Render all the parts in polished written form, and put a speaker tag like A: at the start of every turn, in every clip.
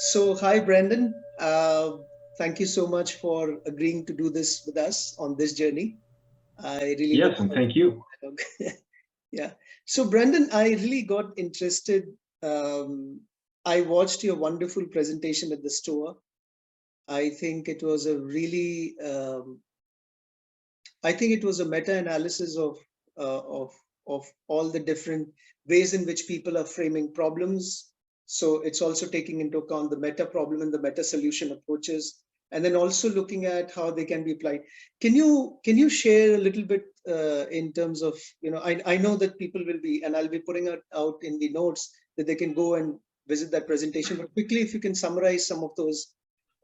A: So, hi, Brandon. Thank you so much for agreeing to do this with us on this journey. I really
B: Yes, and thank you.
A: Yeah. So, Brandon, I really got interested. I watched your wonderful presentation at the Stoa. I think it was a really, I think it was a meta-analysis of all the different ways in which people are framing problems. So it's also taking into account the meta problem and the meta solution approaches, and then also looking at how they can be applied. Can you share a little bit in terms of, I know that people will be, and I'll be putting it out in the notes that they can go and visit that presentation. But quickly, if you can summarize some of those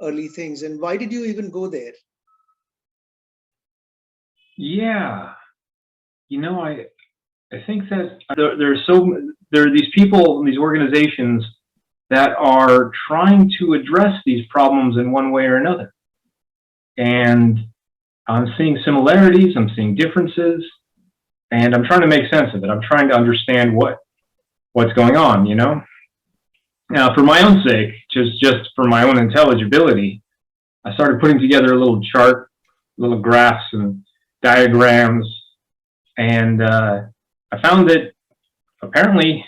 A: early things, and why did you even go there?
B: Yeah, I think that there are these people, these organizations that are trying to address these problems in one way or another. And I'm seeing similarities, I'm seeing differences, and I'm trying to make sense of it. I'm trying to understand what's going on, Now, for my own sake, just for my own intelligibility, I started putting together a little chart, little graphs and diagrams, and I found that apparently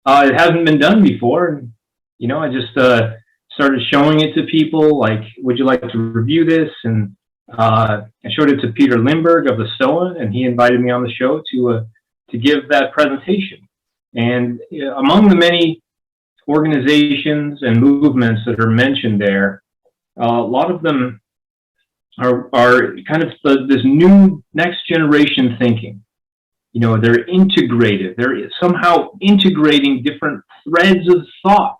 B: it hasn't been done before. And, I just started showing it to people, like, would you like to review this? And I showed it to Peter Lindbergh of the Stoa, and he invited me on the show to give that presentation. And among the many organizations and movements that are mentioned there, a lot of them are kind of this new next generation thinking. They're integrative. They're somehow integrating different threads of thought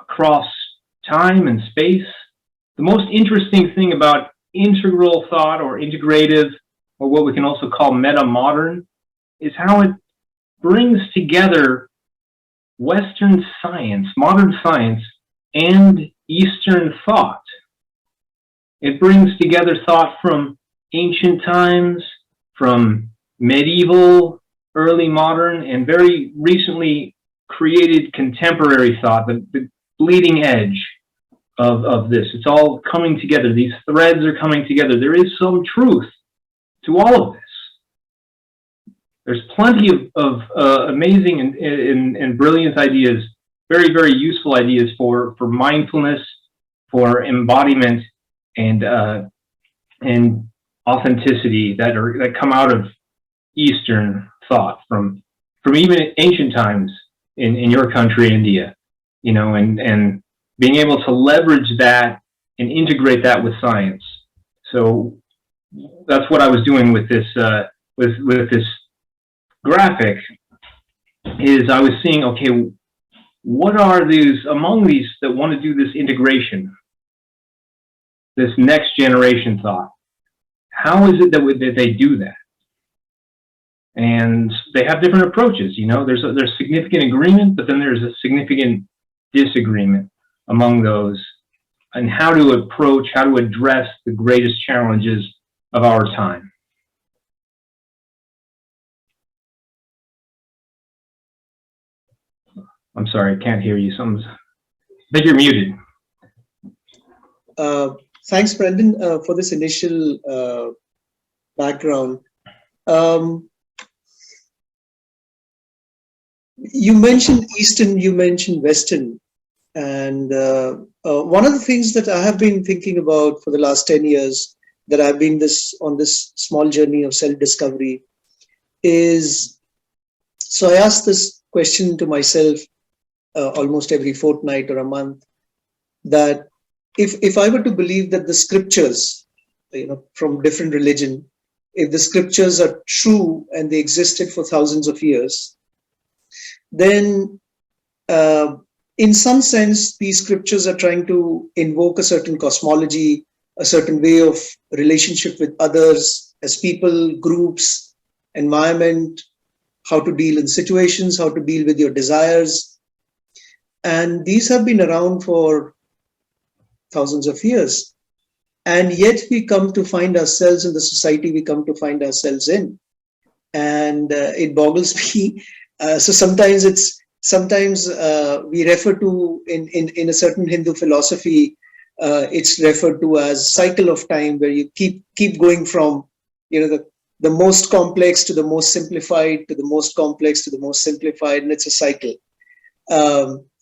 B: across time and space. The most interesting thing about integral thought or integrative, or what we can also call meta-modern, is how it brings together Western science, modern science, and Eastern thought. It brings together thought from ancient times, from medieval, early modern, and very recently created contemporary thought, the bleeding edge of this. It's all coming together. These threads are coming together. There is some truth to all of this. There's plenty of amazing and brilliant ideas, very, very useful ideas for mindfulness, for embodiment, and authenticity that come out of Eastern thought from even ancient times in your country, India, and being able to leverage that and integrate that with science. So that's what I was doing with this with this graphic. Is I was seeing, okay, what are these among these that want to do this integration, this next generation thought? How is it that they do that? And they have different approaches. There's significant agreement, but then there's a significant disagreement among those, and how to address the greatest challenges of our time. I'm sorry, I can't hear you. I think you're muted.
A: Thanks, Brandon, for this initial background. You mentioned Eastern, you mentioned Western, and one of the things that I have been thinking about for the last 10 years that I've been on this small journey of self-discovery is, so I ask this question to myself almost every fortnight or a month, that if I were to believe that the scriptures, from different religion, if the scriptures are true and they existed for thousands of years, then in some sense, these scriptures are trying to invoke a certain cosmology, a certain way of relationship with others as people, groups, environment, how to deal in situations, how to deal with your desires. And these have been around for thousands of years. And yet we come to find ourselves in the society we come to find ourselves in. And it boggles me. So sometimes it's sometimes we refer to in a certain Hindu philosophy, it's referred to as cycle of time, where you keep going from, the most complex to the most simplified, to the most complex to the most simplified, and it's a cycle.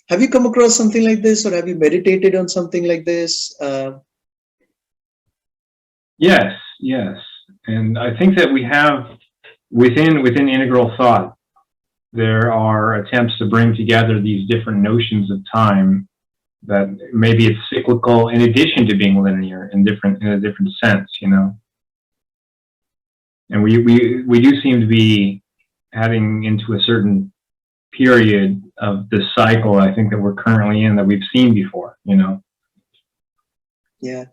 A: Have you come across something like this, or have you meditated on something like this?
B: Yes, and I think that we have within integral thought, there are attempts to bring together these different notions of time, that maybe it's cyclical in addition to being linear in a different sense, And we do seem to be heading into a certain period of the cycle, I think, that we're currently in, that we've seen before,
A: Yeah,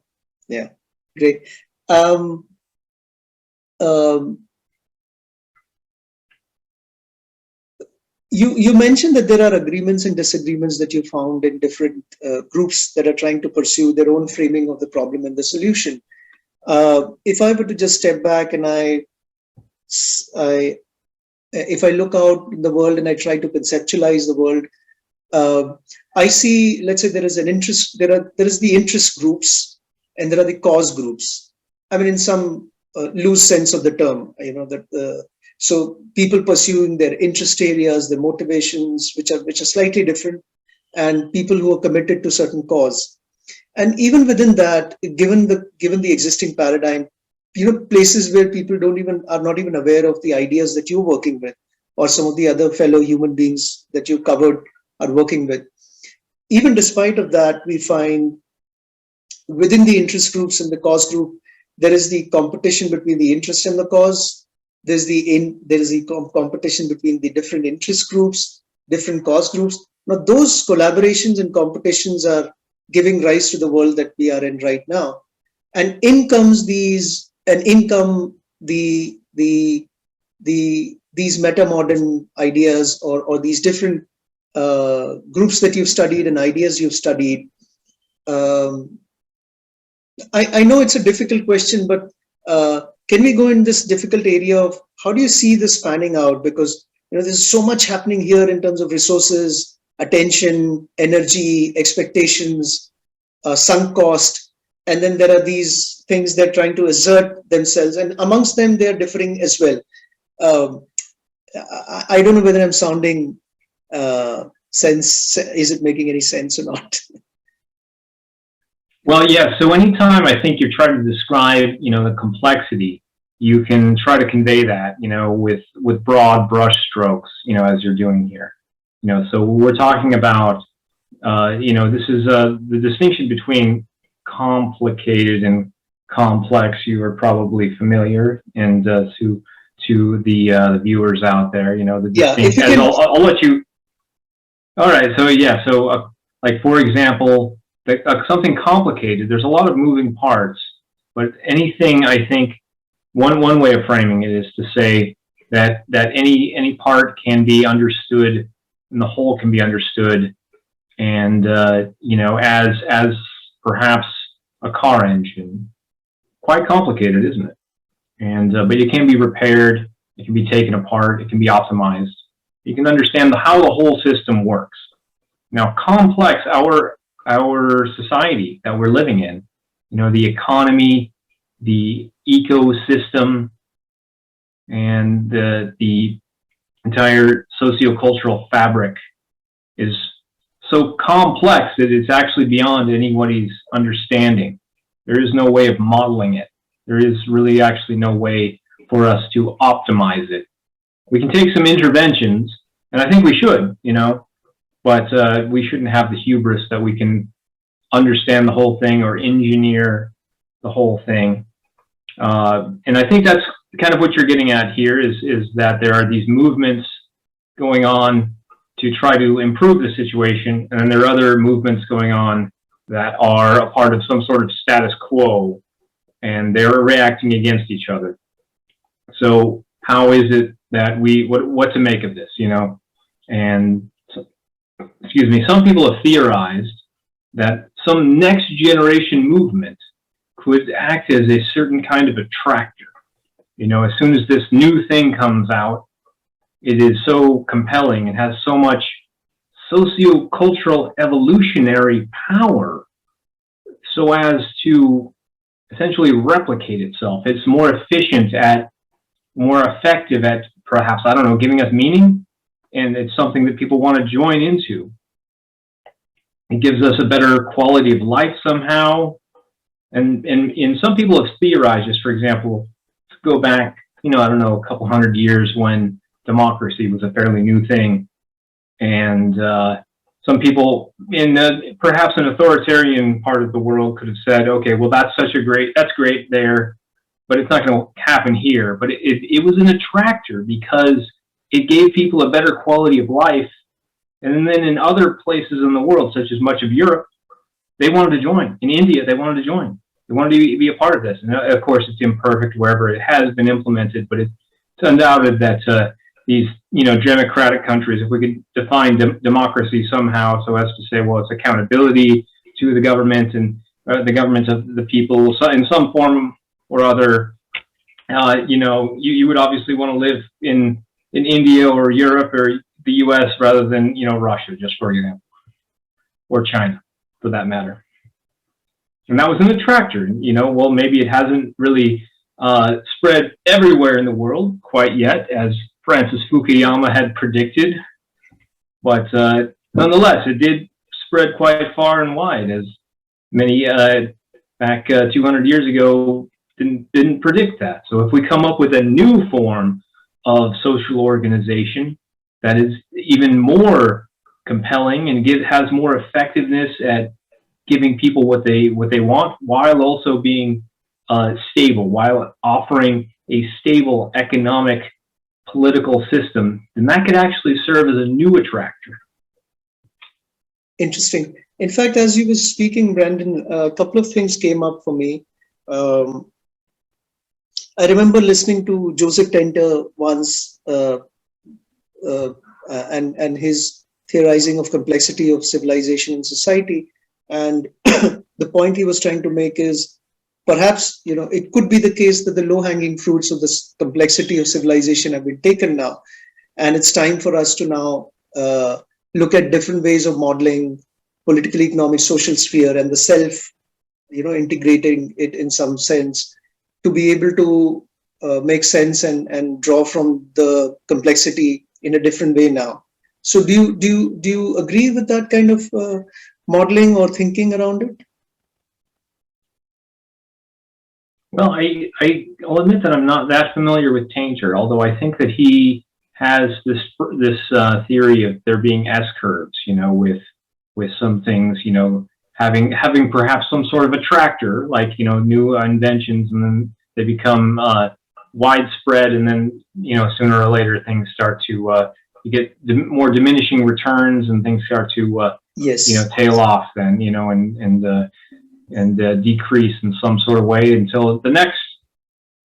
A: great. You mentioned that there are agreements and disagreements that you found in different groups that are trying to pursue their own framing of the problem and the solution. If I were to just step back and if I look out in the world and I try to conceptualize the world, I see, let's say there is an interest, there is the interest groups, and there are the cause groups. I mean, in some loose sense of the term, so people pursuing their interest areas, their motivations, which are slightly different, and people who are committed to certain cause. And even within that, given the existing paradigm, places where people are not even aware of the ideas that you're working with, or some of the other fellow human beings that you covered are working with. Even despite of that, we find within the interest groups and the cause group, there is the competition between the interest and the cause. There's the competition between the different interest groups, different cause groups. Now, those collaborations and competitions are giving rise to the world that we are in right now. And in comes these meta-modern ideas, or these different groups that you've studied and ideas you've studied. I know it's a difficult question, but can we go in this difficult area of how do you see this panning out? Because there's so much happening here in terms of resources, attention, energy, expectations, sunk cost, and then there are these things they're trying to assert themselves, and amongst them they're differing as well. I don't know whether I'm sounding sense. Is it making any sense or not?
B: Well, yeah. So anytime I think you're trying to describe, the complexity, you can try to convey that, with broad brush strokes, as you're doing here. So we're talking about, this is the distinction between complicated and complex. You are probably familiar, and to the viewers out there, the distinction. Yeah, I'll let you. All right. So yeah. So like, for example, something complicated, there's a lot of moving parts, but anything, I think, one way of framing it is to say that any part can be understood and the whole can be understood, and as perhaps a car engine, quite complicated, isn't it? And but it can be repaired, it can be taken apart, it can be optimized. You can understand how the whole system works. Now, complex, our society that we're living in, the economy, the ecosystem, and the entire sociocultural fabric is so complex that it's actually beyond anybody's understanding. There is no way of modeling it. There is really actually no way for us to optimize it. We can take some interventions, and I think we should, but we shouldn't have the hubris that we can understand the whole thing or engineer the whole thing. And I think that's kind of what you're getting at here, is that there are these movements going on to try to improve the situation, and then there are other movements going on that are a part of some sort of status quo, and they're reacting against each other. So how is it that what to make of this, And some people have theorized that some next generation movement could act as a certain kind of attractor. As soon as this new thing comes out, it is so compelling, it has so much socio-cultural evolutionary power so as to essentially replicate itself. It's more efficient at, more effective at perhaps, I don't know, giving us meaning, and it's something that people want to join into. It gives us a better quality of life somehow. And some people have theorized, just for example, go back, I don't know, a couple hundred years when democracy was a fairly new thing. And some people in perhaps an authoritarian part of the world could have said, okay, well, that's great there, but it's not going to happen here. But it was an attractor because it gave people a better quality of life. And then in other places in the world, such as much of Europe, they wanted to join. In India, they wanted to join. They wanted to be a part of this. And of course, it's imperfect wherever it has been implemented, but it's undoubted that these, democratic countries, if we could define democracy somehow so as to say, well, it's accountability to the government and the government of the people, so in some form or other, you would obviously want to live in India or Europe or the US rather than, Russia, just for example, or China for that matter. And that was an attractor, well, maybe it hasn't really spread everywhere in the world quite yet, as Francis Fukuyama had predicted, but nonetheless, it did spread quite far and wide, as many back 200 years ago didn't predict that. So if we come up with a new form of social organization that is even more compelling and has more effectiveness at giving people what they want, while also being stable, while offering a stable economic political system, then that could actually serve as a new attractor.
A: Interesting. In fact, as you were speaking, Brandon, a couple of things came up for me. I remember listening to Joseph Tainter once and his theorizing of complexity of civilization and society. And the point he was trying to make is, perhaps, it could be the case that the low-hanging fruits of this complexity of civilization have been taken now. And it's time for us to now look at different ways of modeling political, economic, social sphere and the self, integrating it in some sense to be able to make sense and draw from the complexity in a different way now. So do you agree with that kind of modeling or thinking around it?
B: Well, I'll admit that I'm not that familiar with Tainter, although I think that he has this theory of there being S-curves, with some things, having perhaps some sort of attractor, like, new inventions, and then they become widespread, and then, sooner or later things start to, you get more diminishing returns, and things start to, tail off then, and decrease in some sort of way until the next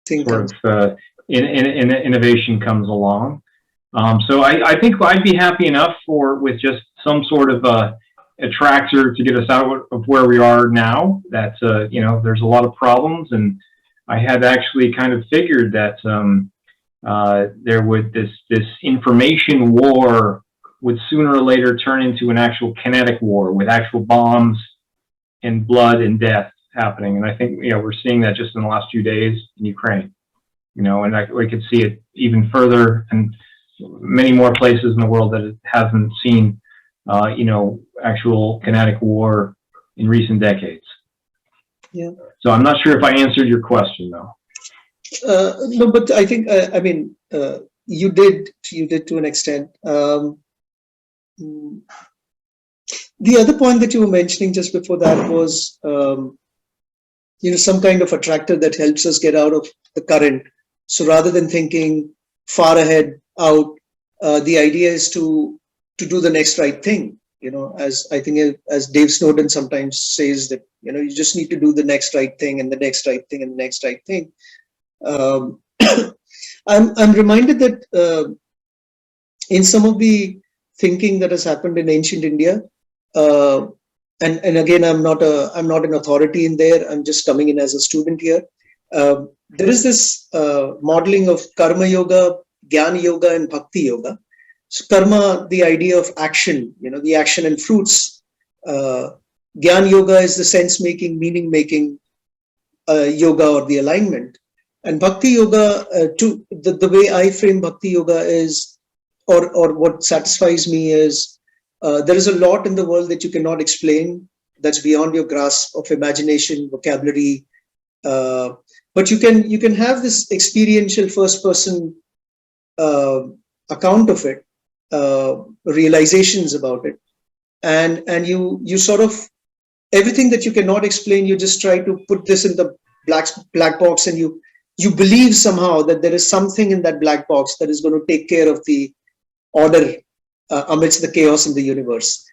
B: sort of innovation comes along. So I think I'd be happy enough with just some sort of attractor to get us out of where we are now. That there's a lot of problems, and I had actually kind of figured that there would this information war would sooner or later turn into an actual kinetic war with actual bombs and blood and death happening. And I think, we're seeing that just in the last few days in Ukraine, and we could see it even further and many more places in the world that it hasn't seen, actual kinetic war in recent decades.
A: Yeah.
B: So I'm not sure if I answered your question though.
A: No, but I think, you did to an extent. The other point that you were mentioning just before that was, some kind of attractor that helps us get out of the current. So rather than thinking far ahead out, the idea is to do the next right thing. As I think, as Dave Snowden sometimes says that, you just need to do the next right thing and the next right thing and the next right thing. I'm reminded that in some of the thinking that has happened in ancient India, and again, I'm not an authority in there. I'm just coming in as a student here. There is this modeling of karma yoga, jnana yoga, and bhakti yoga, So karma, the idea of action, the action and fruits. Gyan yoga is the sense-making, meaning-making yoga or the alignment. And bhakti yoga, the way I frame bhakti yoga is, or what satisfies me is, there is a lot in the world that you cannot explain, that's beyond your grasp of imagination, vocabulary. But you can have this experiential first-person account of it, realizations about it, and you sort of, everything that you cannot explain, you just try to put this in the black box, and you believe somehow that there is something in that black box that is going to take care of the order amidst the chaos in the universe.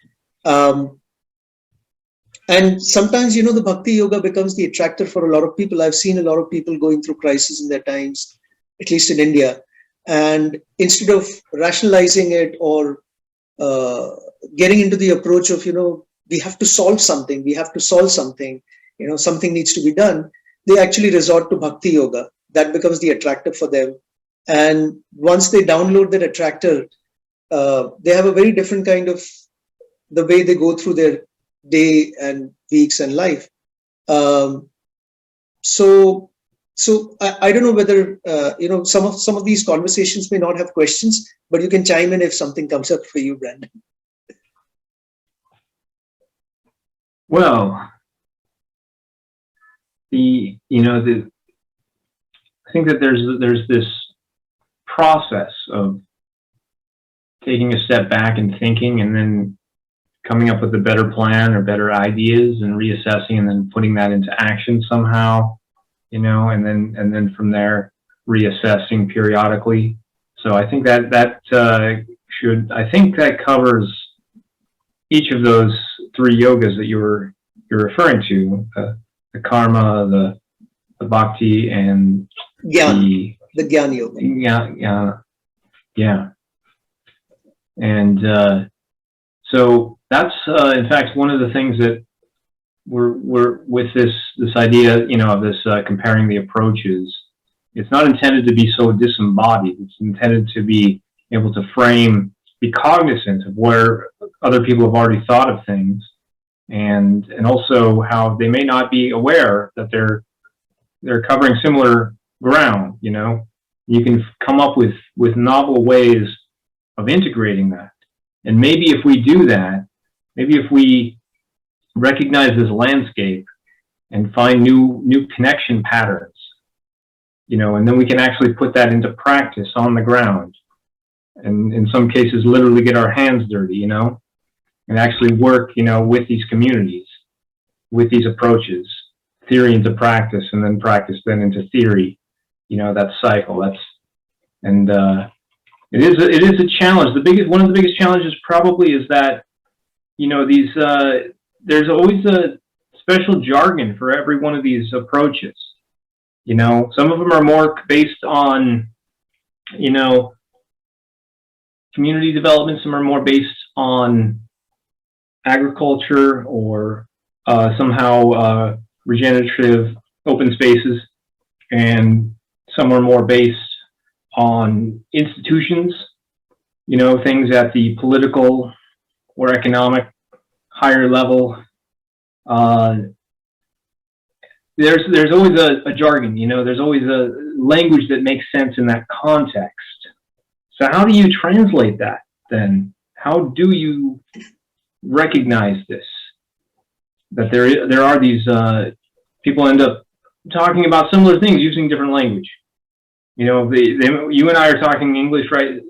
A: And sometimes, the bhakti yoga becomes the attractor for a lot of people. I've seen a lot of people going through crisis in their times, at least in India. And instead of rationalizing it or getting into the approach of, we have to solve something, something needs to be done, they actually resort to bhakti yoga. That becomes the attractor for them. And once they download that attractor, they have a very different kind of the way they go through their day and weeks and life. So I don't know whether some of these conversations may not have questions, but you can chime in if something comes up for you, Brandon.
B: Well, I think that there's this process of taking a step back and thinking, and then coming up with a better plan or better ideas, and reassessing, and then putting that into action somehow, and then from there reassessing periodically. So I think that covers each of those three yogas that you're referring to: the karma, the bhakti, and
A: the Gyan yoga.
B: Yeah. And so that's in fact one of the things that we're with this idea, of this comparing the approaches. It's not intended to be so disembodied. It's intended to be able to be cognizant of where other people have already thought of things, and also how they may not be aware that they're covering similar ground. You can come up with novel ways of integrating that. And maybe if we do that, maybe if we recognize this landscape and find new connection patterns, and then we can actually put that into practice on the ground, and in some cases literally get our hands dirty, and actually work, with these communities, with these approaches, theory into practice, and then practice then into theory, that cycle. It is a challenge. One of the biggest challenges probably is that, there's always a special jargon for every one of these approaches. Some of them are more based on, community development. Some are more based on agriculture or somehow regenerative open spaces, and some are more based on institutions, things at the political or economic higher level. There's always a jargon, there's always a language that makes sense in that context. So how do you translate that then? How do you recognize this? That there are these people end up talking about similar things using different language. You and I are talking English, right?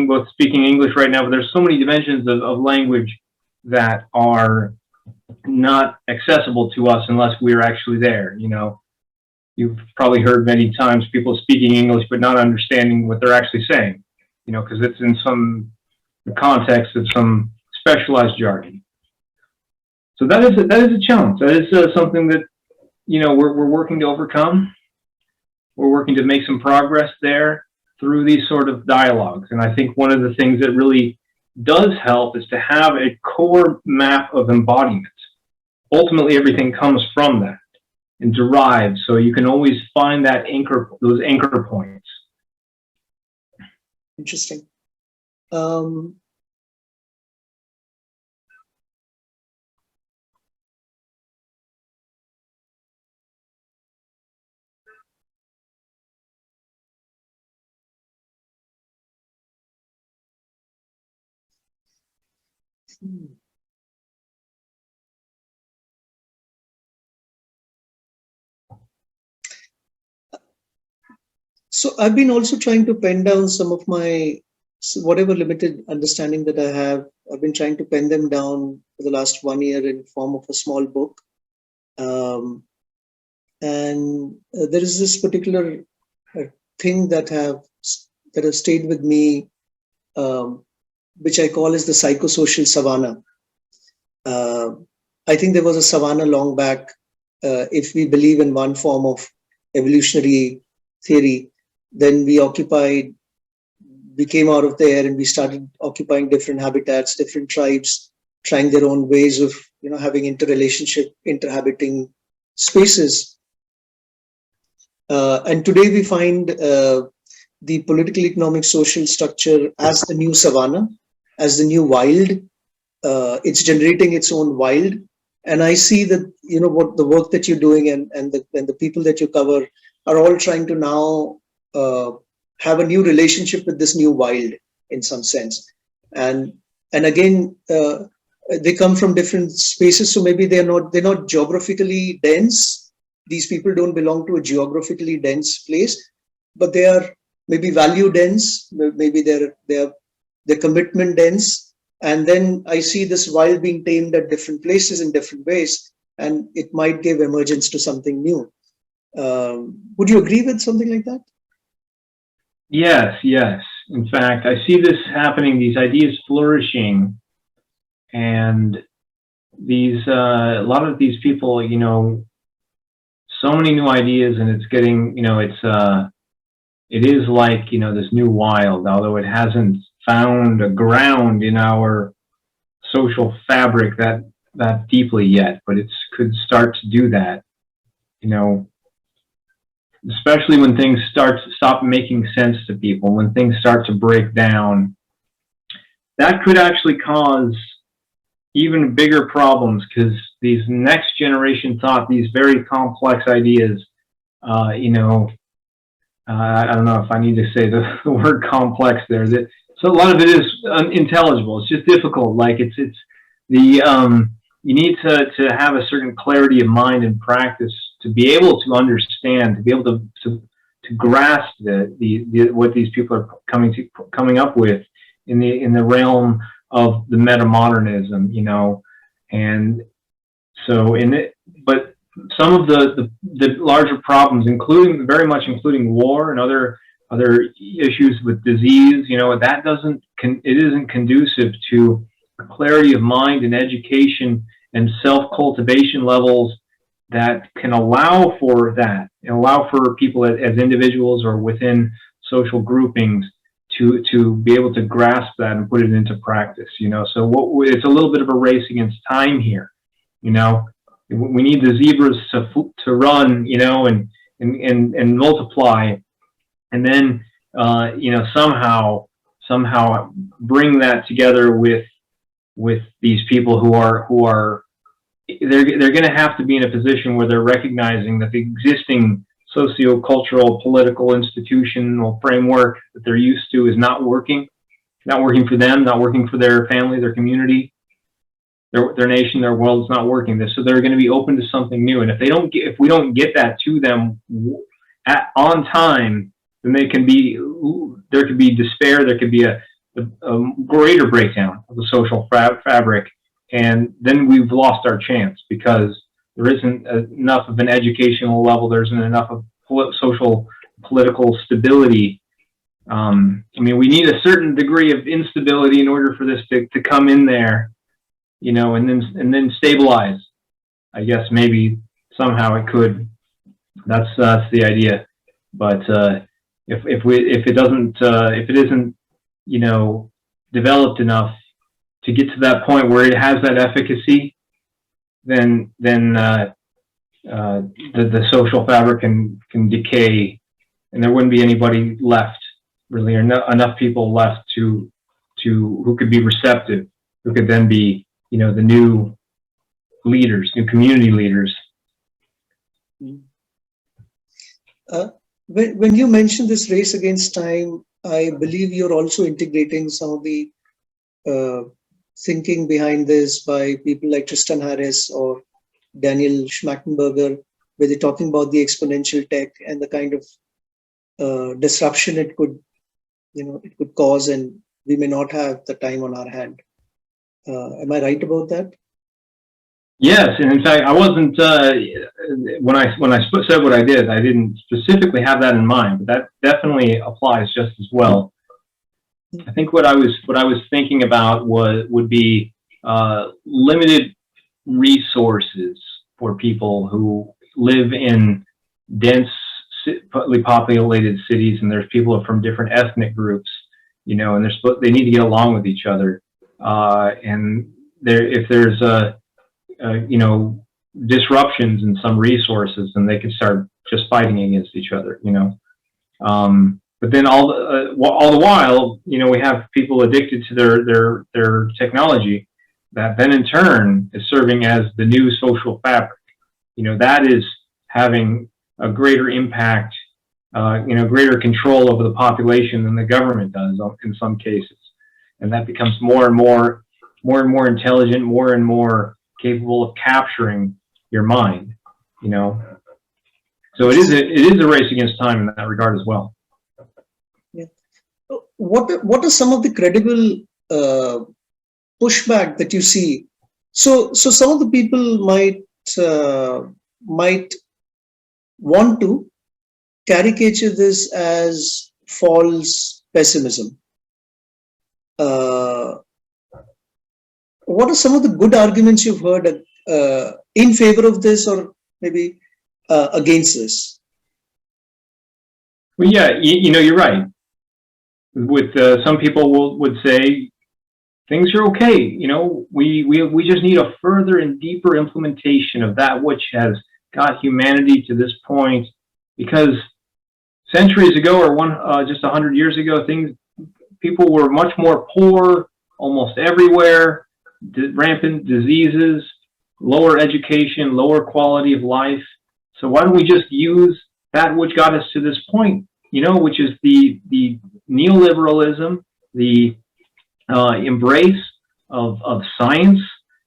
B: Both speaking English right now, but there's so many dimensions of language that are not accessible to us unless we're actually there. You've probably heard many times people speaking English but not understanding what they're actually saying, because it's in the context of some specialized jargon. So that is a challenge. That is something that we're working to overcome. We're working to make some progress there through these sort of dialogues. And I think one of the things that really does help is to have a core map of embodiment. Ultimately, everything comes from that and derives, so you can always find those anchor points.
A: Interesting. Um, So I've been also trying to pen down some of my, whatever limited understanding that I have. I've been trying to pen them down for the last 1 year in form of a small book. And there is this particular thing that have stayed with me, which I call as the psychosocial Savanna. I think there was a Savanna long back. If we believe in one form of evolutionary theory, then we came out of there and we started occupying different habitats, different tribes, trying their own ways of, having interrelationship, interhabiting spaces. And today we find the political economic social structure as the new savanna, as the new wild. It's generating its own wild. And I see that, what the work that you're doing and the people that you cover are all trying to now have a new relationship with this new wild in some sense. And again, they come from different spaces. So maybe they're not geographically dense. These people don't belong to a geographically dense place, but they are maybe value dense. Maybe they're commitment dense. And then I see this wild being tamed at different places in different ways, and it might give emergence to something new. Would you agree with something like that?
B: Yes. In fact, I see this happening, these ideas flourishing, and a lot of these people, so many new ideas, and it's getting, it is like, this new wild, although it hasn't found a ground in our social fabric that deeply yet, but it could start to do that, especially when things stop making sense to people, when things start to break down. That could actually cause even bigger problems, because these next generation thought, these very complex ideas, I don't know if I need to say the word complex there. So a lot of it is unintelligible. It's just difficult. Like it's you need to have a certain clarity of mind and practice to be able to understand, to be able to grasp what these people are coming up with in the realm of the meta-modernism, and so but some of the larger problems, including war and other issues with disease, it isn't conducive to clarity of mind and education and self-cultivation levels that can allow for that, and allow for people as individuals or within social groupings to be able to grasp that and put it into practice. So it's a little bit of a race against time here. We need the zebras to run, and multiply, and then somehow bring that together with these people who are they're going to have to be in a position where they're recognizing that the existing socio-cultural, political, institutional framework that they're used to is not working for them, not working for their family, their community, their nation, their world. Is not working. So they're going to be open to something new. And if we don't get that to them on time, then there could be despair. There could be a greater breakdown of the social fabric, and then we've lost our chance, because there isn't enough of an educational level. There isn't enough of social political stability. We need a certain degree of instability in order for this to come in there, and then stabilize. I guess maybe somehow it could. That's the idea. But if it isn't developed enough to get to that point where it has that efficacy, then the social fabric can decay, and there wouldn't be anybody left, really, or enough people left to who could be receptive, who could then be, the new leaders, new community leaders.
A: When you mention this race against time, I believe you're also integrating some of the thinking behind this by people like Tristan Harris or Daniel Schmachtenberger, where they're talking about the exponential tech and the kind of disruption it could cause, and we may not have the time on our hand. Am I right about that?
B: Yes, and in fact, I wasn't when I said what I did, I didn't specifically have that in mind, but that definitely applies just as well. I think what I was thinking about would be limited resources for people who live in densely populated cities, and there's people from different ethnic groups, and they need to get along with each other, and if there's disruptions in some resources, then they could start just fighting against each other, but then all the while, we have people addicted to their technology that then in turn is serving as the new social fabric. That is having a greater impact, greater control over the population than the government does in some cases. And that becomes more and more intelligent, more and more capable of capturing your mind, So it is a race against time in that regard as well.
A: Yeah. What are some of the credible pushback that you see? So some of the people might want to caricature this as false pessimism. What are some of the good arguments you've heard in favor of this, or maybe against this?
B: Well, yeah, you're right. With some people would say things are okay. We just need a further and deeper implementation of that which has got humanity to this point, because centuries ago, or just 100 years ago, people were much more poor almost everywhere. Rampant diseases, lower education, lower quality of life. So why don't we just use that which got us to this point, which is the neoliberalism, the embrace of science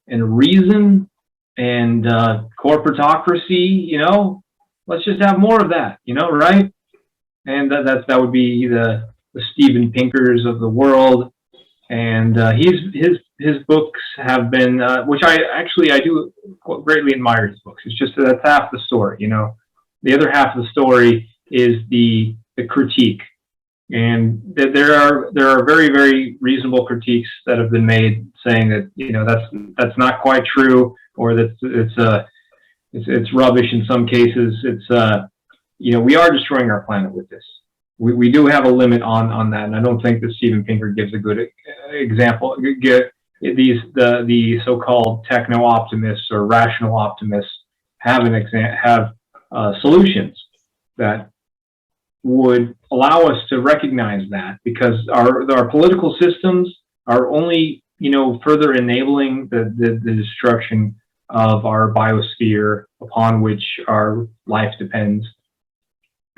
B: and reason and corporatocracy, let's just have more of that, right? And that would be the Steven Pinkers of the world. And his books have been, which I do greatly admire his books. It's just that's half the story, The other half of the story is the critique, and there are very, very reasonable critiques that have been made saying that that's not quite true, or that it's rubbish in some cases. It's we are destroying our planet with this. We do have a limit on that, and I don't think that Steven Pinker gives a good example. The so-called techno-optimists or rational optimists have solutions that would allow us to recognize that, because our political systems are only further enabling the destruction of our biosphere upon which our life depends,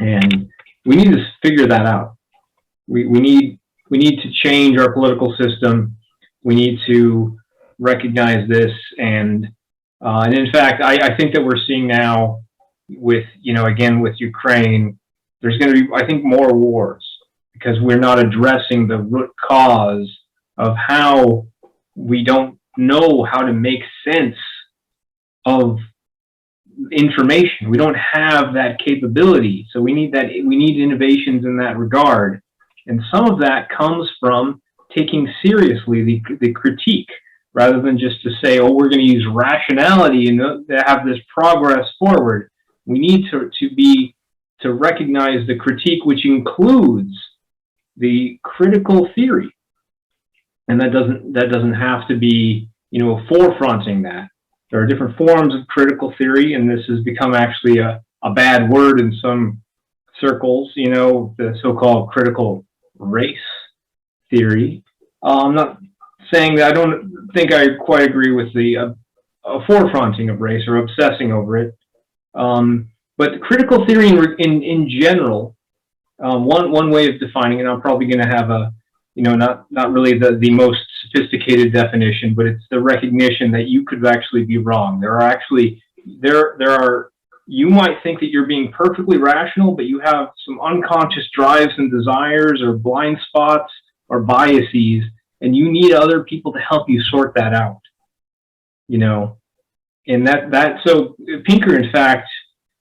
B: and we need to figure that out. We need to change our political system. We need to recognize this, and in fact, I think that we're seeing now with again with Ukraine, there's going to be, I think, more wars, because we're not addressing the root cause of how we don't know how to make sense of information. We don't have that capability, so we need innovations in that regard, and some of that comes from taking seriously the critique, rather than just to say, oh, we're going to use rationality and have this progress forward. We need to recognize the critique, which includes the critical theory, and that doesn't have to be forefronting that. There are different forms of critical theory, and this has become actually a bad word in some circles, the so-called critical race theory. I'm not saying that I don't think I quite agree with the forefronting of race or obsessing over it. But critical theory in general, one way of defining it, I'm probably going to have a, not really the most sophisticated definition, but it's the recognition that you could actually be wrong. There are you might think that you're being perfectly rational, but you have some unconscious drives and desires or blind spots or biases, and you need other people to help you sort that out. And so Pinker, in fact,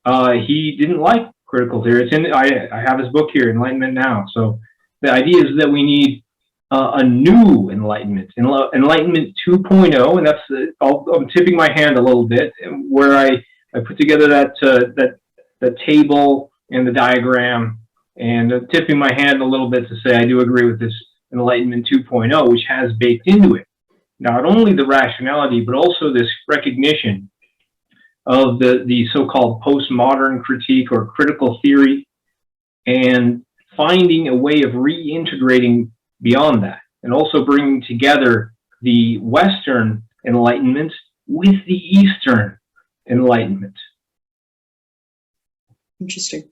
B: he didn't like critical theory. I have his book here, Enlightenment Now. So the idea is that we need a new enlightenment, Enlightenment 2.0, and that's I'm tipping my hand a little bit, where I put together that table and the diagram, and tipping my hand a little bit to say I do agree with this Enlightenment 2.0, which has baked into it not only the rationality, but also this recognition of the so-called postmodern critique or critical theory, and finding a way of reintegrating beyond that, and also bringing together the Western Enlightenment with the Eastern Enlightenment.
A: Interesting.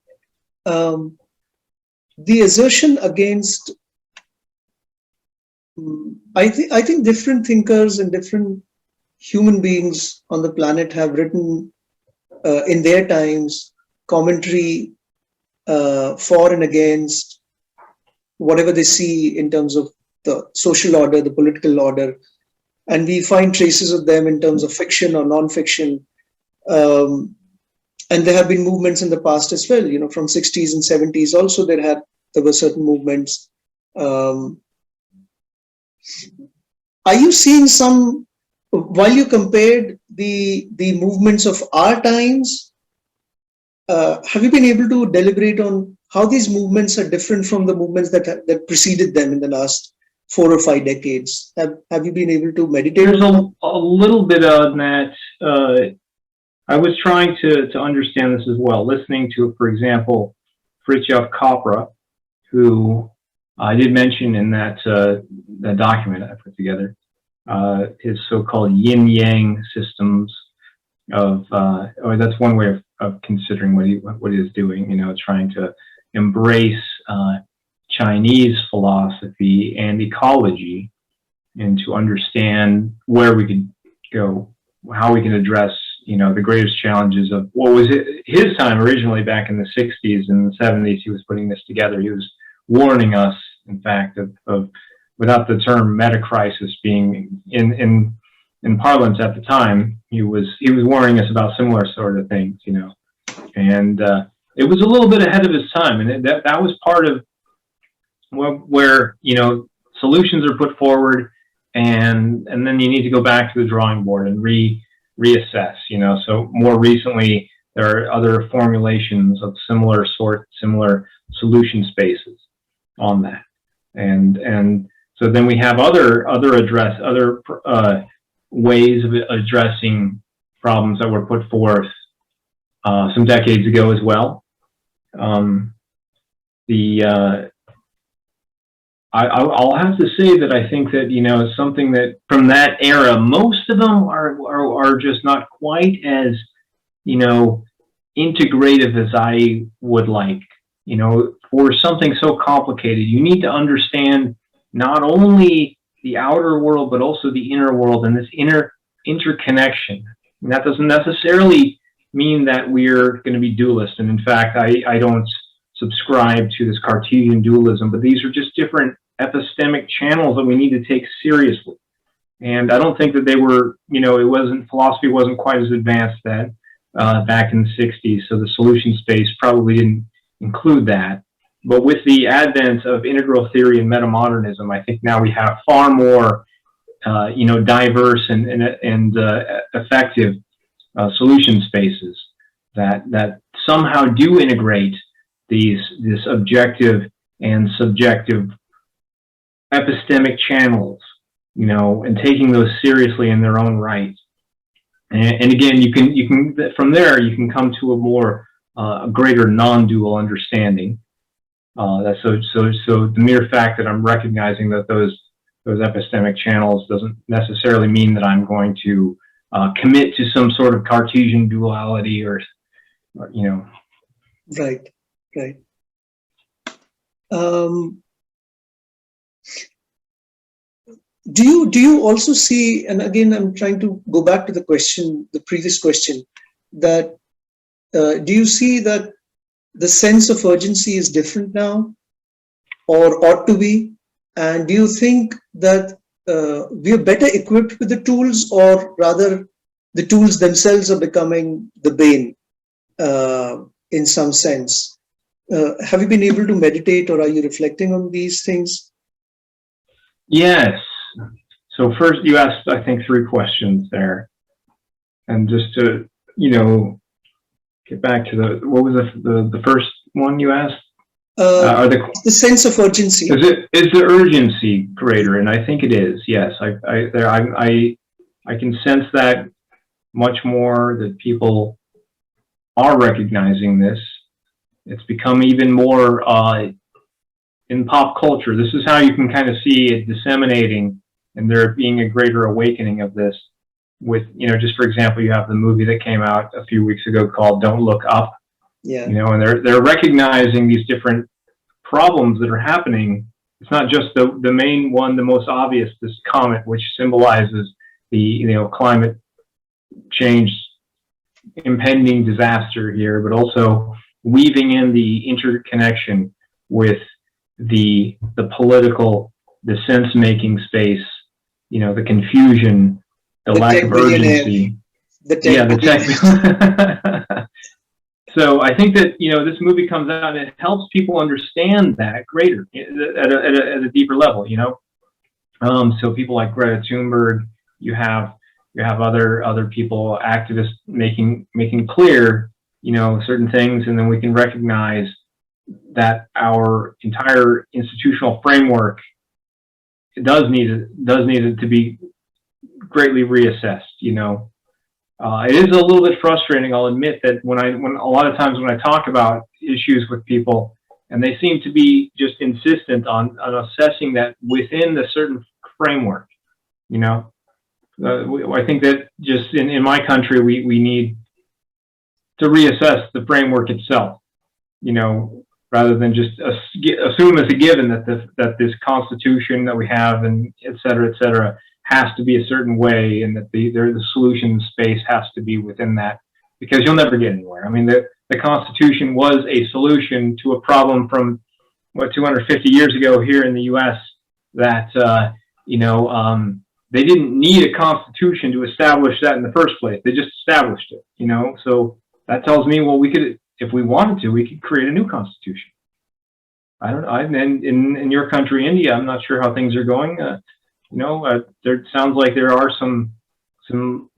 A: The assertion against, I think different thinkers and different human beings on the planet have written in their times commentary for and against whatever they see in terms of the social order, the political order, and we find traces of them in terms of fiction or non-fiction. And there have been movements in the past as well, from 60s and 70s also there were certain movements. Are you seeing some, while you compared the movements of our times, have you been able to deliberate on how these movements are different from the movements that preceded them in the last 4 or 5 decades? Have you been able to meditate?
B: There's a little bit on that. I was trying to understand this as well, listening to, for example, Fritjof Capra, who I did mention in that document I put together, his so-called yin-yang systems of, that's one way of considering what he is doing, trying to embrace Chinese philosophy and ecology, and to understand where we could go, how we can address, the greatest challenges of what was his time originally back in the 60s and the 70s. He was putting this together. He was warning us, in fact, of without the term meta-crisis being in parlance at the time, he was warning us about similar sort of things, and it was a little bit ahead of his time, and that was part of where solutions are put forward, and then you need to go back to the drawing board and reassess. So more recently there are other formulations of similar solution spaces on that, and so then we have other ways of addressing problems that were put forth some decades ago as well. I'll have to say that I think that something that from that era, most of them are just not quite as integrative as I would like. For something so complicated, you need to understand not only the outer world but also the inner world, and this interconnection. And that doesn't necessarily mean that we're going to be dualist. And in fact, I don't subscribe to this Cartesian dualism, but these are just different epistemic channels that we need to take seriously. And I don't think that they were, philosophy wasn't quite as advanced then, back in the 60s, so the solution space probably didn't include that. But with the advent of integral theory and metamodernism, I think now we have far more, diverse and effective solution spaces that somehow do integrate this objective and subjective epistemic channels, and taking those seriously in their own right. And again, you can from there you can come to a greater non-dual understanding. So the mere fact that I'm recognizing that those those epistemic channels doesn't necessarily mean that I'm going to commit to some sort of Cartesian duality or you know.
A: Right. Do you also see, and again, I'm trying to go back to the previous question, that do you see that the sense of urgency is different now, or ought to be? And do you think that we are better equipped with the tools, or rather the tools themselves are becoming the bane in some sense? Have you been able to meditate, or are you reflecting on these things?
B: Yes. So first, you asked, I think, 3 questions there, and just to get back to what was the first one you asked?
A: The sense of urgency.
B: Is the urgency greater? And I think it is. Yes, I can sense that much more, that people are recognizing this. It's become even more in pop culture. This is how you can kind of see it disseminating, and there being a greater awakening of this. With, just for example, you have the movie that came out a few weeks ago called Don't Look Up.
A: Yeah.
B: And they're recognizing these different problems that are happening. It's not just the main one, the most obvious, this comet, which symbolizes the climate change impending disaster here, but also weaving in the interconnection with the political, the sense-making space, the confusion, the lack of urgency.
A: The tech.
B: So I think that, this movie comes out and it helps people understand that greater at a deeper level, So people like Greta Thunberg, you have other people, activists making clear, certain things, and then we can recognize that our entire institutional framework does need it to be greatly reassessed. It is a little bit frustrating, I'll admit, that when a lot of times when I talk about issues with people, and they seem to be just insistent on assessing that within the certain framework, I think that just in my country, we need to reassess the framework itself, rather than just assume as a given that this constitution that we have, and et cetera, has to be a certain way, and that the solution space has to be within that, because you'll never get anywhere. I mean, the Constitution was a solution to a problem from 250 years ago here in the U.S. that they didn't need a constitution to establish that in the first place. They just established it. So that tells me, well, we could, if we wanted to, we could create a new constitution. I don't know. And in your country, India, I'm not sure how things are going. There sounds like there are some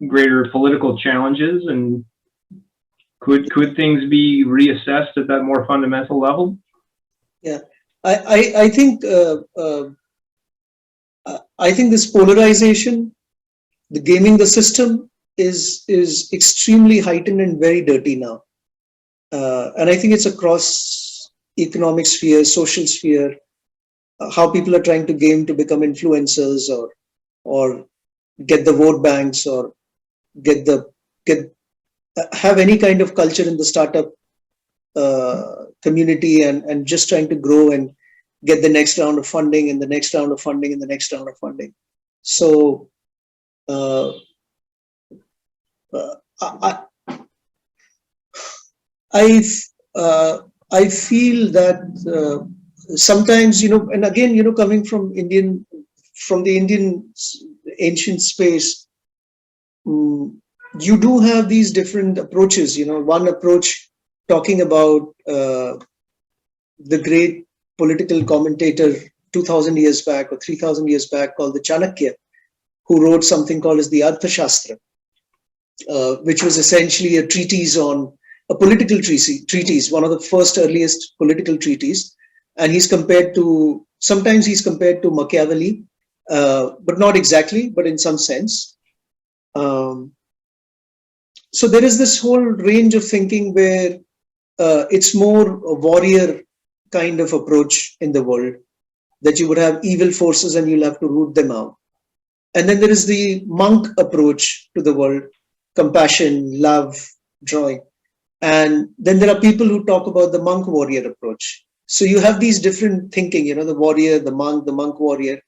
B: greater political challenges, and could things be reassessed at that more fundamental level?
A: Yeah, I think this polarization, the gaming the system, is extremely heightened and very dirty now, and I think it's across economic sphere, social sphere. How people are trying to game to become influencers, or get the vote banks, or have any kind of culture in the startup community, and just trying to grow and get the next round of funding, and the next round of funding, and the next round of funding. So I feel that sometimes, and again, coming from the Indian ancient space, you do have these different approaches. One approach talking about the great political commentator 2,000 years back or 3,000 years back, called the Chanakya, who wrote something called as the Arthashaastra, which was essentially a treatise on a political treatise, one of the first earliest political treatises. And sometimes he's compared to Machiavelli, but not exactly, but in some sense. So there is this whole range of thinking where it's more a warrior kind of approach in the world. that you would have evil forces and you'll have to root them out. And then there is the monk approach to the world, compassion, love, joy. And then there are people who talk about the monk warrior approach. So you have these different thinking, the warrior, the monk warrior.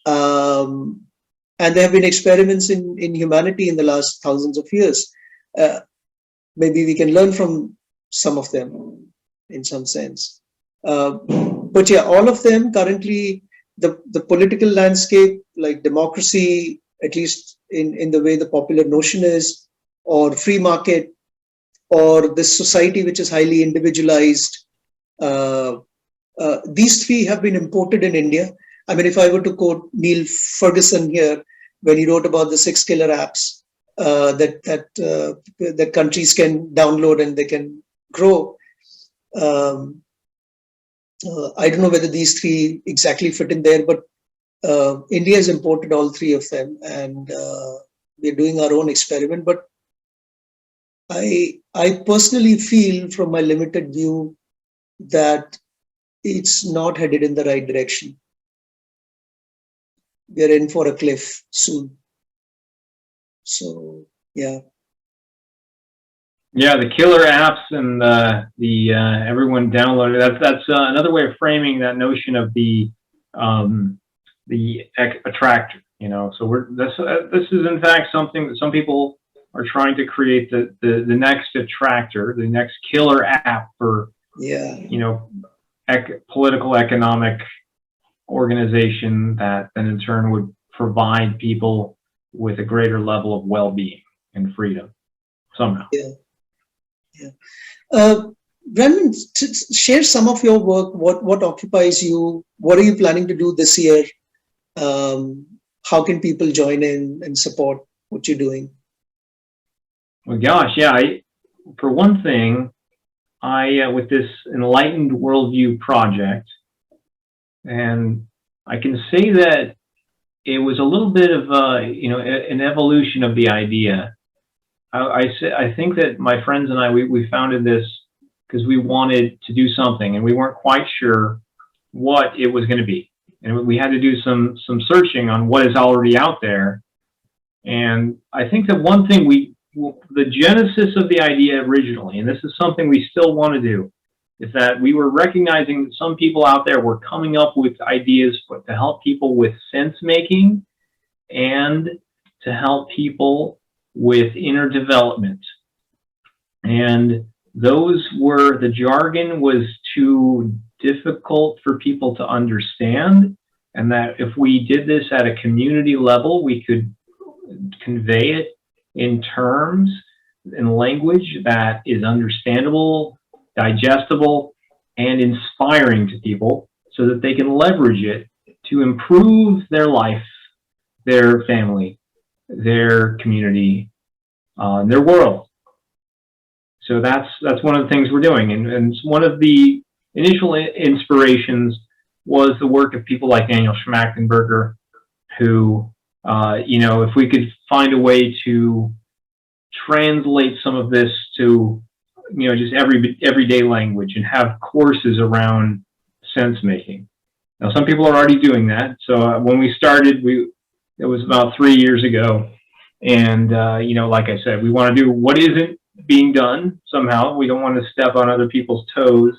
A: And there have been experiments in humanity in the last thousands of years. Maybe we can learn from some of them in some sense. But yeah, all of them currently, the political landscape, like democracy, at least in the way the popular notion is, or free market, or this society which is highly individualized, these three have been imported in India. I mean, if I were to quote Neil Ferguson here, when he wrote about the 6 killer apps that countries can download and they can grow, I don't know whether these three exactly fit in there, but India has imported all three of them, and we're doing our own experiment. But I personally feel, from my limited view, that it's not headed in the right direction. We're in for a cliff soon. So, yeah.
B: Yeah, the killer apps and the everyone downloaded. That's another way of framing that notion of the attractor. So this is in fact something that some people are trying to create, the next attractor, the next killer app for political economic organization that then in turn would provide people with a greater level of well-being and freedom somehow.
A: Brandon, share some of your work. What occupies you? What are you planning to do this year? How can people join in and support what you're doing?
B: Well, gosh, yeah. For one thing, I with this Enlightened Worldview Project, and I can say that it was a little bit of an evolution of the idea. I think that my friends and I, we founded this because we wanted to do something and we weren't quite sure what it was going to be. And we had to do some searching on what is already out there. And I think that one thing the genesis of the idea originally, and this is something we still want to do, is that we were recognizing that some people out there were coming up with ideas to help people with sense making and to help people with inner development. And the jargon was too difficult for people to understand, and that if we did this at a community level, we could convey it in terms, in language that is understandable, digestible, and inspiring to people so that they can leverage it to improve their life, their family, their community, their world. So that's one of the things we're doing. And one of the initial inspirations was the work of people like Daniel Schmachtenberger, who, if we could find a way to translate some of this to, just everyday language and have courses around sense making. Now, some people are already doing that. So when we started, it was about 3 years ago. And, like I said, we want to do what isn't being done somehow. We don't want to step on other people's toes.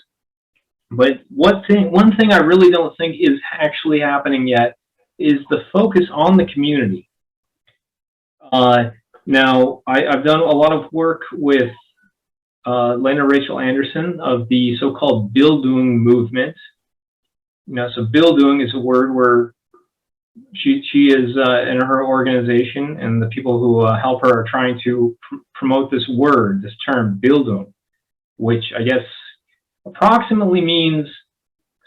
B: But one thing I really don't think is actually happening yet is the focus on the community. Now, I've done a lot of work with Lene Rachel Andersen of the so-called Bildung movement. So Bildung is a word where she is in her organization, and the people who help her are trying to promote this word, this term, Bildung, which I guess approximately means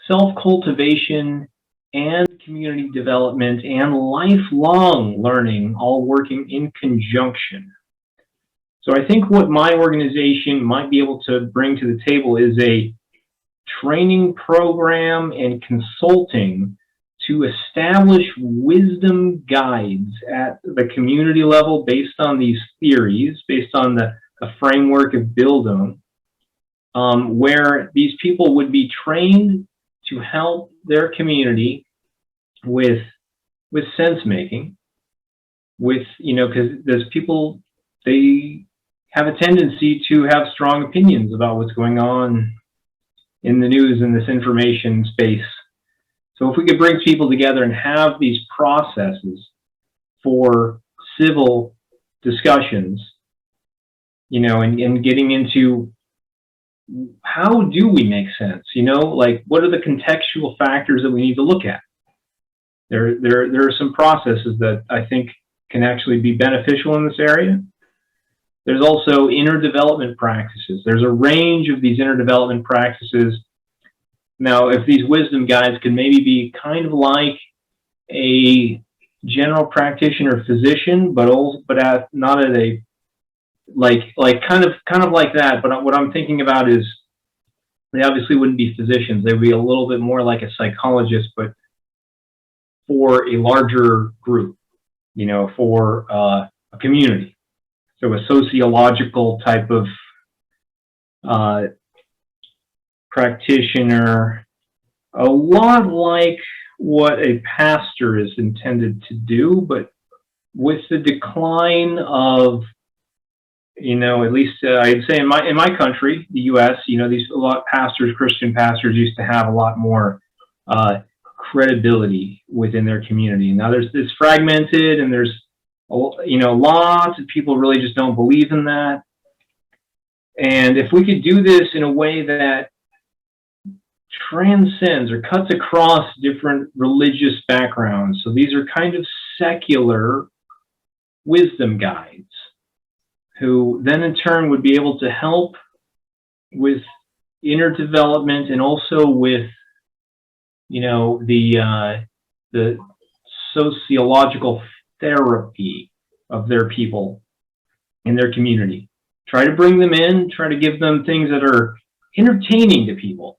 B: self-cultivation and community development and lifelong learning, all working in conjunction. So I think what my organization might be able to bring to the table is a training program and consulting to establish wisdom guides at the community level based on these theories, based on the framework of Bildung, where these people would be trained to help their community with sense making, with, because there's people, they have a tendency to have strong opinions about what's going on in the news and this information space. So if we could bring people together and have these processes for civil discussions, and getting into how do we make sense, like what are the contextual factors that we need to look at? There are some processes that I think can actually be beneficial in this area. There's also inner development practices. There's a range of these inner development practices. Now, if these wisdom guides could maybe be kind of like a general practitioner physician, but not at a kind of like that. But what I'm thinking about is they obviously wouldn't be physicians. They would be a little bit more like a psychologist, but for a larger group, for a community. So a sociological type of practitioner, a lot like what a pastor is intended to do, but with the decline of, at least I'd say in my country, the U.S., Christian pastors used to have a lot more credibility within their community. Now it's fragmented, and there's lots of people really just don't believe in that. And if we could do this in a way that transcends or cuts across different religious backgrounds, so these are kind of secular wisdom guides who then in turn would be able to help with inner development and also with the sociological therapy of their people in their community. Try to bring them in, try to give them things that are entertaining to people,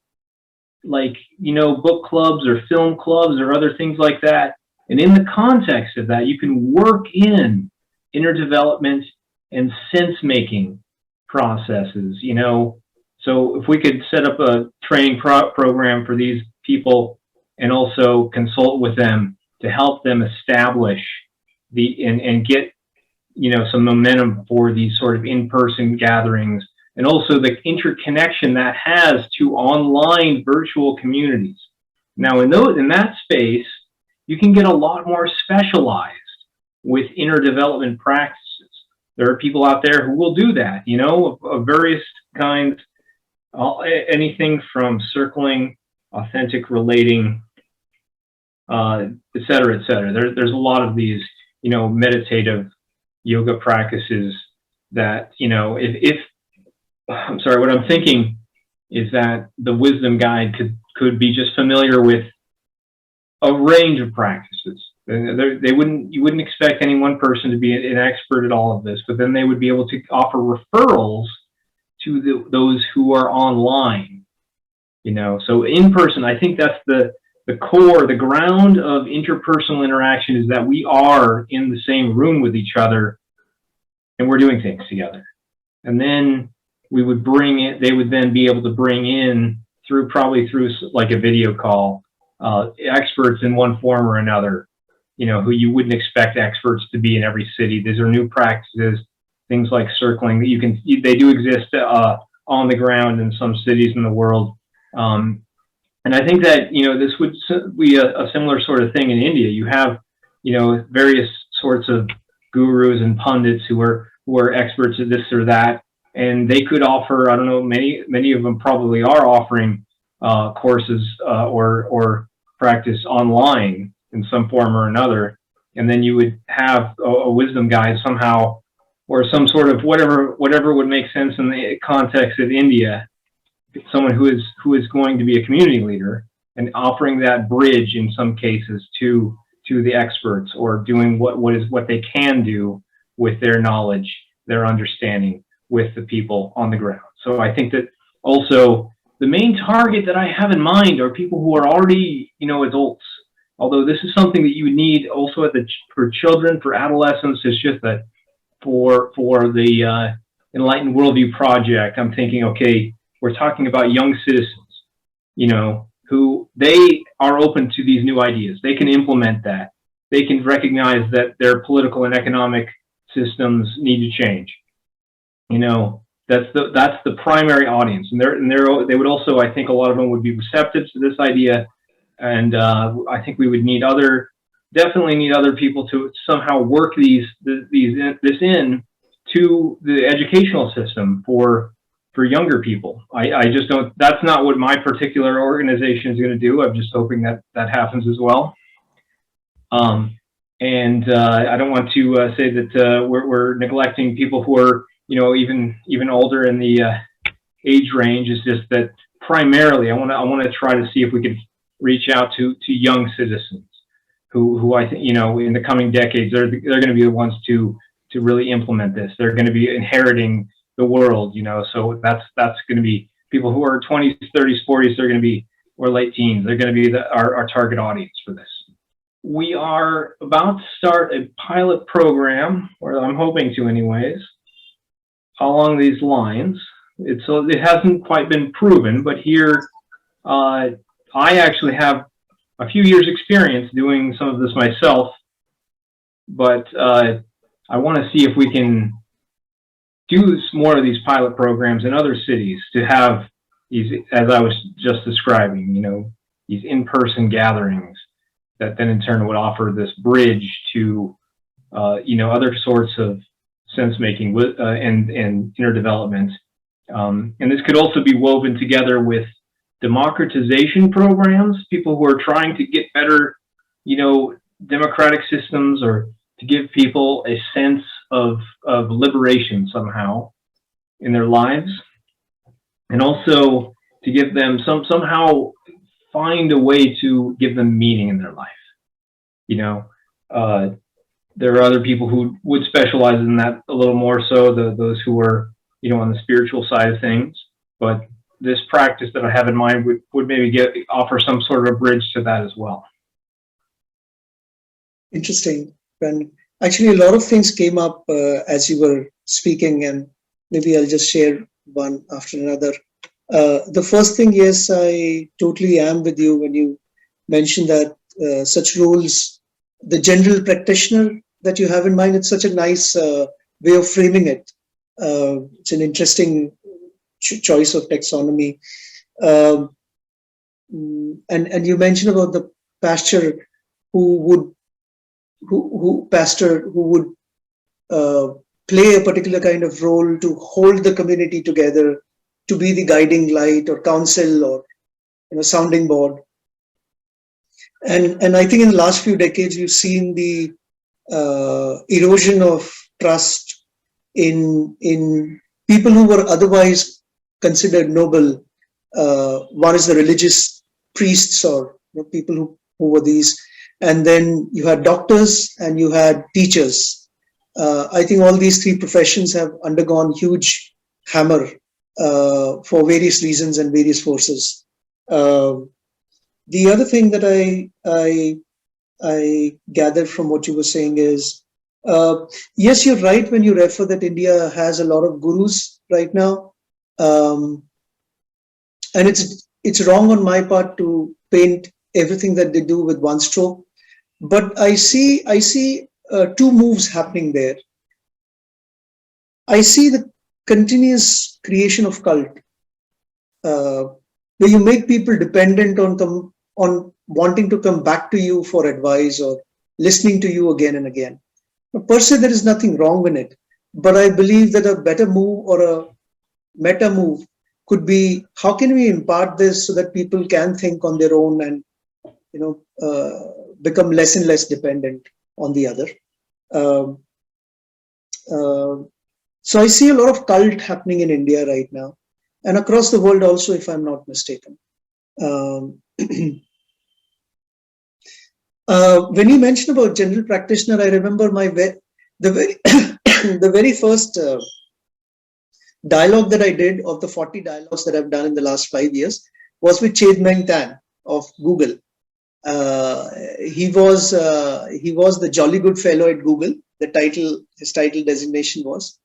B: like, book clubs or film clubs or other things like that. And in the context of that, you can work in inner development and sense-making processes, So if we could set up a training program for these people and also consult with them to help them establish and get, some momentum for these sort of in-person gatherings, and also the interconnection that has to online virtual communities. Now, in that space, you can get a lot more specialized with inner development practices. There are people out there who will do that, of various kinds, anything from circling, authentic relating, et cetera, et cetera. There's a lot of these, meditative yoga practices that, what I'm thinking is that the wisdom guide could be just familiar with a range of practices. You wouldn't expect any one person to be an expert at all of this, but then they would be able to offer referrals to those who are online, So in person, I think that's the core, the ground of interpersonal interaction, is that we are in the same room with each other and we're doing things together. And then they would then be able to bring in probably through like a video call, experts in one form or another, who you wouldn't expect experts to be in every city. These are new practices, things like circling that they do exist on the ground in some cities in the world. And I think that, this would be a similar sort of thing in India. You have, various sorts of gurus and pundits who are experts at this or that, and they could offer, I don't know, many of them probably are offering courses or practice online in some form or another. And then you would have a wisdom guide somehow, or some sort of whatever would make sense in the context of India, someone who is going to be a community leader and offering that bridge in some cases to the experts, or doing what they can do with their knowledge, their understanding with the people on the ground. So I think that also the main target that I have in mind are people who are already, adults. Although this is something that you would need also for children, for adolescents. It's just that for the Enlightened Worldview Project, I'm thinking, okay, we're talking about young citizens, who they are open to these new ideas. They can implement that. They can recognize that their political and economic systems need to change. You know, that's the primary audience, and they would also, I think, a lot of them would be receptive to this idea, and I think we would definitely need other people to somehow work this in to the educational system for younger people. I just don't. That's not what my particular organization is going to do. I'm just hoping that happens as well. And I don't want to say that we're neglecting people who are, you know, even older in the age range. It's just that primarily I want to try to see if we could reach out to young citizens who I think, you know, in the coming decades they're going to be the ones to really implement this. They're going to be inheriting the world, you know. So that's going to be people who are 20s, 30s, 40s. They're going to be, or late teens. They're going to be our target audience for this. We are about to start a pilot program, or I'm hoping to anyways, along these lines. It hasn't quite been proven, but here I actually have a few years experience doing some of this myself, but I want to see if we can do more of these pilot programs in other cities to have these, as I was just describing, you know, these in-person gatherings that then in turn would offer this bridge to, you know, other sorts of sense-making and inner development. And this could also be woven together with democratization programs, people who are trying to get better, you know, democratic systems, or to give people a sense of liberation somehow in their lives, and also to give them somehow find a way to give them meaning in their life. You know, there are other people who would specialize in that a little more so, those who are, you know, on the spiritual side of things. But this practice that I have in mind would maybe offer some sort of a bridge to that as well.
A: Interesting, Brandon. Actually, a lot of things came up as you were speaking, and maybe I'll just share one after another. The first thing, yes, I totally am with you when you mentioned that such roles, the general practitioner that you have in mind, it's such a nice way of framing it. It's an interesting choice of taxonomy. And you mentioned about the pastor who would play a particular kind of role to hold the community together, to be the guiding light or counsel or, you know, sounding board. And I think in the last few decades we've seen the erosion of trust in people who were otherwise considered noble. One is the religious priests, or, you know, people who were these. And then you had doctors and you had teachers. I think all these three professions have undergone huge hammer for various reasons and various forces. The other thing that I gathered from what you were saying is, yes, you're right when you refer that India has a lot of gurus right now. And it's wrong on my part to paint everything that they do with one stroke. But I see two moves happening there. I see the continuous creation of cult, where you make people dependent on wanting to come back to you for advice or listening to you again and again. Per se, there is nothing wrong in it, but I believe that a better move or a meta move could be, how can we impart this so that people can think on their own and, you know, become less and less dependent on the other. So I see a lot of cult happening in India right now, and across the world also, if I'm not mistaken. When you mentioned about general practitioner, I remember the very first dialogue that I did of the 40 dialogues that I've done in the last 5 years was with Chedmeng Tan of Google. He was the jolly good fellow at Google. His title designation was.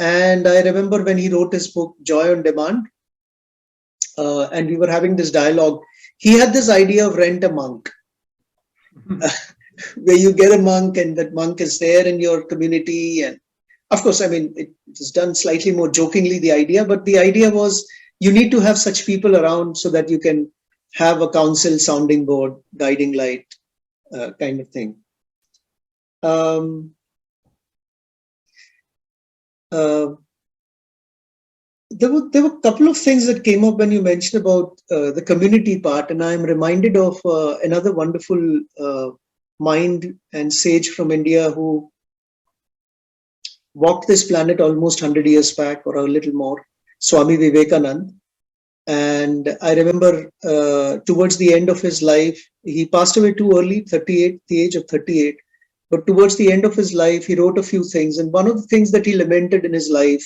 A: And I remember when he wrote his book Joy on Demand, and we were having this dialogue. he had this idea of rent a monk, where you get a monk and that monk is there in your community. And of course, I mean, it is done slightly more jokingly, the idea, but the idea was you need to have such people around so that you can have a council, sounding board, guiding light, kind of thing. There were a couple of things that came up when you mentioned about the community part, and I'm reminded of another wonderful mind and sage from India who walked this planet almost 100 years back or a little more, Swami Vivekananda. And I remember towards the end of his life, he passed away too early, 38, the age of 38. But towards the end of his life, he wrote a few things. And one of the things that he lamented in his life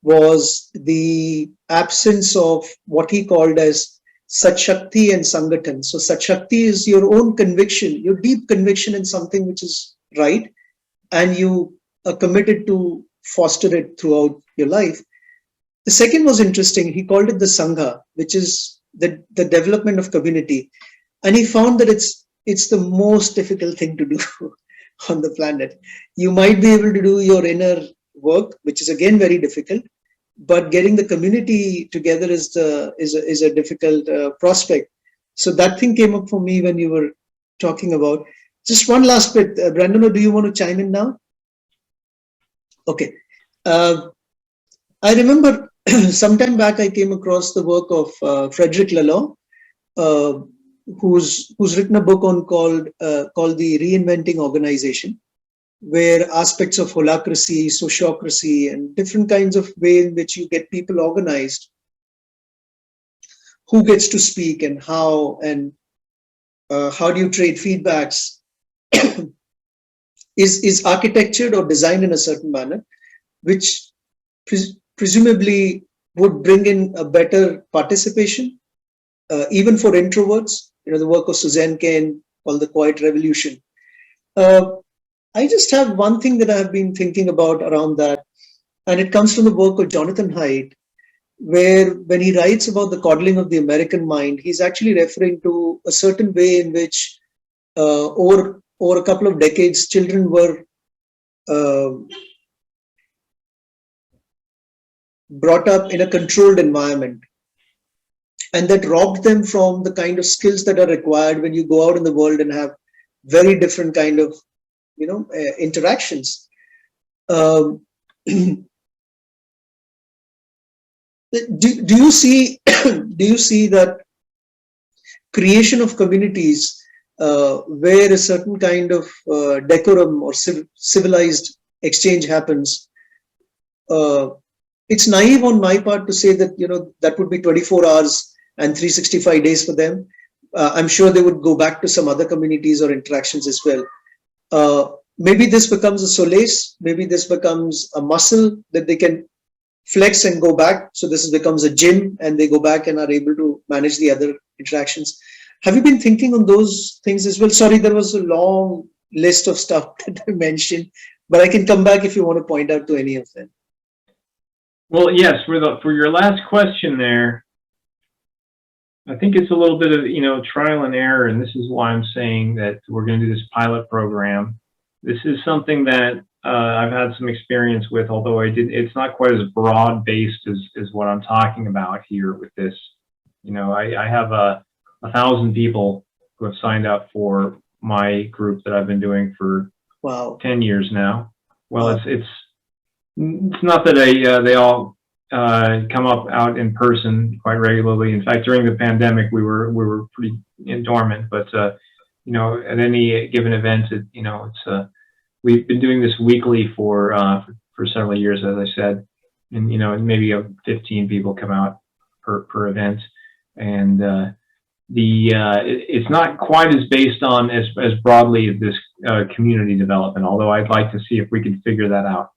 A: was the absence of what he called as Satshakti and Sangatan. So Satshakti is your own conviction, your deep conviction in something which is right, and you are committed to foster it throughout your life. The second was interesting. He called it the Sangha, which is the development of community. And he found that it's the most difficult thing to do on the planet. You might be able to do your inner work, which is again very difficult, but getting the community together is a difficult prospect. So that thing came up for me when you were talking about. Just one last bit, Brandon, do you want to chime in now? Okay. I remember sometime back I came across the work of Frederick Laloux, who's written a book called The Reinventing Organization, where aspects of holacracy, sociocracy, and different kinds of way in which you get people organized, who gets to speak and how do you trade feedbacks, is architectured or designed in a certain manner, which presumably would bring in a better participation, even for introverts. You know, the work of Suzanne Cain called The Quiet Revolution. I just have one thing that I have been thinking about around that, and it comes from the work of Jonathan Haidt, where when he writes about the coddling of the American mind, he's actually referring to a certain way in which over a couple of decades, children were brought up in a controlled environment, and that robbed them from the kind of skills that are required when you go out in the world and have very different kind of interactions. Do you see that creation of communities where a certain kind of decorum or civilized exchange happens? It's naive on my part to say that that would be 24 hours and 365 days for them. I'm sure they would go back to some other communities or interactions as well. Maybe this becomes a solace. Maybe this becomes a muscle that they can flex and go back. So this becomes a gym, and they go back and are able to manage the other interactions. Have you been thinking on those things as well? Sorry, there was a long list of stuff that I mentioned, but I can come back if you want to point out to any of them.
B: Well, yes, for your last question there, I think it's a little bit of trial and error, and this is why I'm saying that we're going to do this pilot program. This is something that I've had some experience with, although it's not quite as broad based as what I'm talking about here with this. I have 1,000 people who have signed up for my group that I've been doing for 10 years now. Well,
A: Wow.
B: it's not that they all come up out in person quite regularly. In fact, during the pandemic, we were pretty dormant. But at any given event, we've been doing this weekly for several years, as I said, and maybe 15 people come out per event, and it's not quite as based on as broadly as this community development. Although I'd like to see if we can figure that out.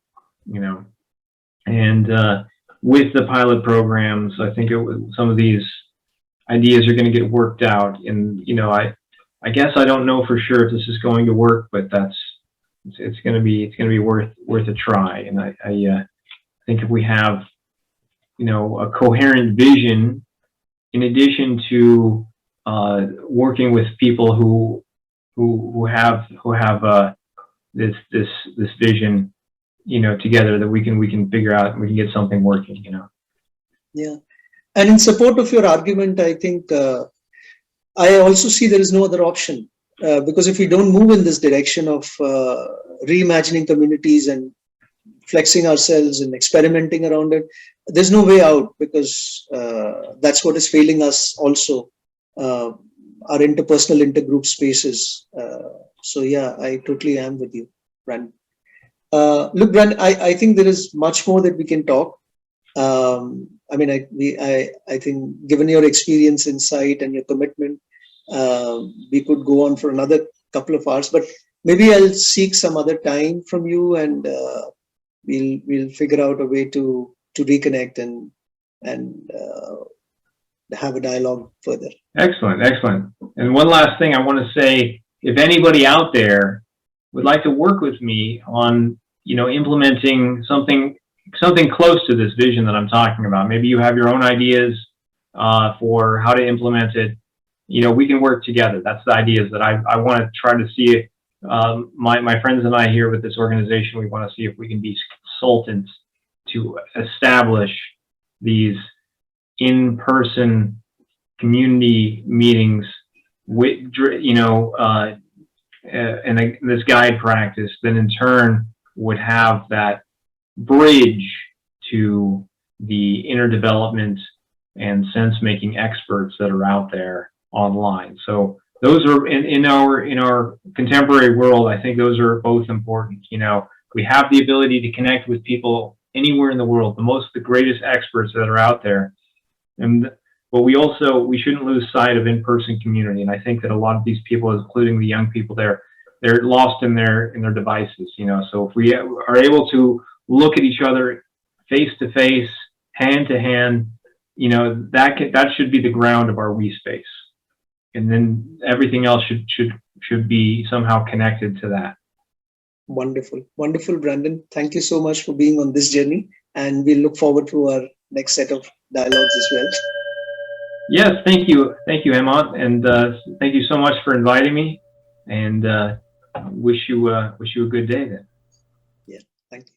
B: And with the pilot programs, I think some of these ideas are going to get worked out. And I guess I don't know for sure if this is going to work, but it's going to be worth a try. And I think if we have a coherent vision, in addition to working with people who have this vision, together, that we can figure out, and we can get something working.
A: Yeah. And in support of your argument, I think I also see there is no other option, because if we don't move in this direction of reimagining communities and flexing ourselves and experimenting around it, there's no way out, because that's what is failing us also, our interpersonal, intergroup spaces. So yeah, I totally am with you, Brandon. Look, Brandon, I think there is much more that we can talk. I mean, I think given your experience, insight, and your commitment, we could go on for another couple of hours, but maybe I'll seek some other time from you, and we'll figure out a way to reconnect and have a dialogue further.
B: Excellent. And one last thing I want to say: if anybody out there would like to work with me on, implementing something close to this vision that I'm talking about, maybe you have your own ideas for how to implement it, we can work together. That's the idea, is that I want to try to see it. My friends and I here with this organization, we want to see if we can be consultants to establish these in-person community meetings with, and this guide practice, then in turn would have that bridge to the inner development and sense-making experts that are out there online. So those are in our contemporary world. I think those are both important. We have the ability to connect with people anywhere in the world, the greatest experts that are out there, but we shouldn't lose sight of in-person community. And I think that a lot of these people, including the young people, they're lost in their devices. So if we are able to look at each other face to face, hand to hand, that should be the ground of our we space, and then everything else should be somehow connected to that.
A: Wonderful, Brandon. Thank you so much for being on this journey, and we look forward to our next set of dialogues as well.
B: Yes, thank you, Hemant, and thank you so much for inviting me, and wish you a good day then.
A: Yeah, thank you.